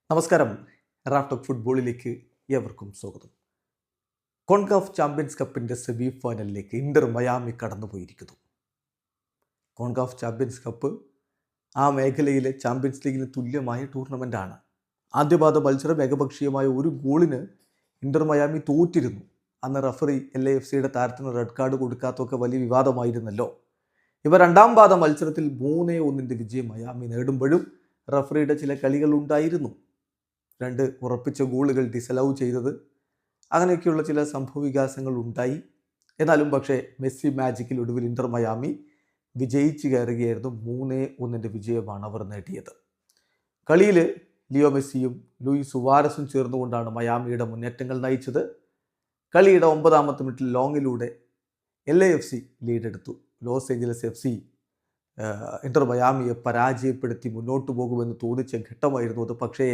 നമസ്കാരം. റാഫ്റ്റോക്ക് ഫുട്ബോളിലേക്ക് ഏവർക്കും സ്വാഗതം. കോൺകാഫ് ചാമ്പ്യൻസ് കപ്പിൻ്റെ സെമി ഫൈനലിലേക്ക് ഇന്റർ മയാമി കടന്നുപോയിരിക്കുന്നു. കോൺകാഫ് ചാമ്പ്യൻസ് കപ്പ് ആ മേഖലയിലെ ചാമ്പ്യൻസ് ലീഗിന് തുല്യമായ ടൂർണമെൻ്റാണ്. ആദ്യപാദ മത്സരം ഏകപക്ഷീയമായ ഒരു ഗോളിന് ഇന്റർ മയാമി തോറ്റിരുന്നു. അന്ന് റഫറി LAFCയുടെ താരത്തിന് റെഡ് കാർഡ് കൊടുക്കാത്തൊക്കെ വലിയ വിവാദമായിരുന്നല്ലോ. ഇവ രണ്ടാം പാദ മത്സരത്തിൽ 3-1 വിജയം മയാമി നേടുമ്പോഴും റഫറിയുടെ ചില കളികൾ ഉണ്ടായിരുന്നു. 2 ഉറപ്പിച്ച ഗോളുകൾ ഡിസലവ് ചെയ്തത്, അങ്ങനെയൊക്കെയുള്ള ചില സംഭവവികാസങ്ങൾ ഉണ്ടായി. എന്നാലും പക്ഷേ മെസ്സി മാജിക്കിൽ ഒടുവിൽ ഇന്റർ മയാമി വിജയിച്ച് കയറുകയായിരുന്നു. 3-1 വിജയമാണ് അവർ നേടിയത്. കളിയിൽ ലിയോ മെസ്സിയും ലൂയിസ് സുവാരസും ചേർന്നുകൊണ്ടാണ് മയാമിയുടെ മുന്നേറ്റങ്ങൾ നയിച്ചത്. കളിയുടെ 9ാമത്തെ മിനിറ്റിൽ ലോങ്ങിലൂടെ LAFC ലീഡെടുത്തു. ലോസ് ഏഞ്ചലസ് FC ഇന്റർ മയാമിയെ പരാജയപ്പെടുത്തി മുന്നോട്ട് പോകുമെന്ന് തോന്നിച്ച ഘട്ടമായിരുന്നു അത്. പക്ഷേ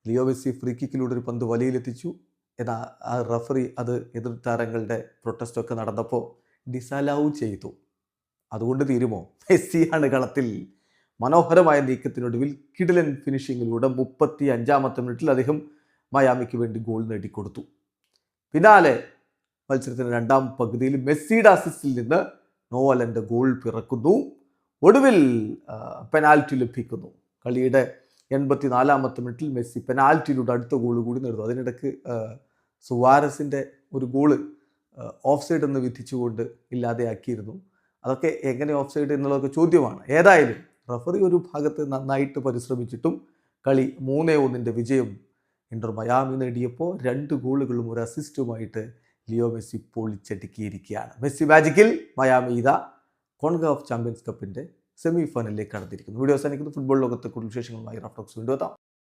ലിയോ മെസ്സി ഫ്രീ കിക്കിലൂടെ ഒരു പന്ത് വലയിലെത്തിച്ചു. എന്നാൽ ആ റഫറി അത് എതിർ താരങ്ങളുടെ പ്രൊട്ടസ്റ്റൊക്കെ നടന്നപ്പോൾ ഡിസലവ് ചെയ്തു. അതുകൊണ്ട് തീരുമോ? മെസ്സിയാണ് കളത്തിൽ. മനോഹരമായ നീക്കത്തിനൊടുവിൽ കിടിലൻ ഫിനിഷിങ്ങിലൂടെ 35ാമത്തെ മിനിറ്റിൽ അദ്ദേഹം മയാമിക്ക് വേണ്ടി ഗോൾ നേടിക്കൊടുത്തു. പിന്നാലെ മത്സരത്തിൻ്റെ രണ്ടാം പകുതിയിൽ മെസ്സിയുടെ അസിസ്റ്റിൽ നിന്ന് നോവലൻ്റെ ഗോൾ പിറക്കുന്നു. ഒടുവിൽ പെനാൽറ്റി ലഭിക്കുന്നു. കളിയുടെ 84ാമത്തെ മിനിറ്റിൽ മെസ്സി പെനാൽറ്റിയിലൂടെ അടുത്ത ഗോൾ കൂടി നേടുന്നു. അതിനിടയ്ക്ക് സുവാരസിൻ്റെ ഒരു ഗോള് ഓഫ് സൈഡ് എന്ന് വിധിച്ചുകൊണ്ട് ഇല്ലാതെയാക്കിയിരുന്നു. അതൊക്കെ എങ്ങനെ ഓഫ് സൈഡ് എന്നുള്ളതൊക്കെ ചോദ്യമാണ്. ഏതായാലും റഫറി ഒരു ഭാഗത്ത് നന്നായിട്ട് പരിശ്രമിച്ചിട്ടും കളി 3-1 വിജയം ഇന്റർ മയാമി നേടിയപ്പോൾ 2 ഗോളുകളും ഒരു അസിസ്റ്റുമായിട്ട് ലിയോ മെസ്സി പൊളിച്ചടുക്കിയിരിക്കുകയാണ്. മെസ്സി മാജിക്കിൽ മയാമി ഇതാ കോൺകാഫ് ചാമ്പ്യൻസ് കപ്പിൻ്റെ സെമി ഫൈനലിലേക്ക് കടന്നിരിക്കുന്നു. വീഡിയോ അവസാനിക്കുന്നു. ഫുട്ബോൾ ലോകത്തെ കൂടുതൽ വിശേഷങ്ങളുമായി റാഫ്റ്റോക്സ് വീണ്ടും എത്താം.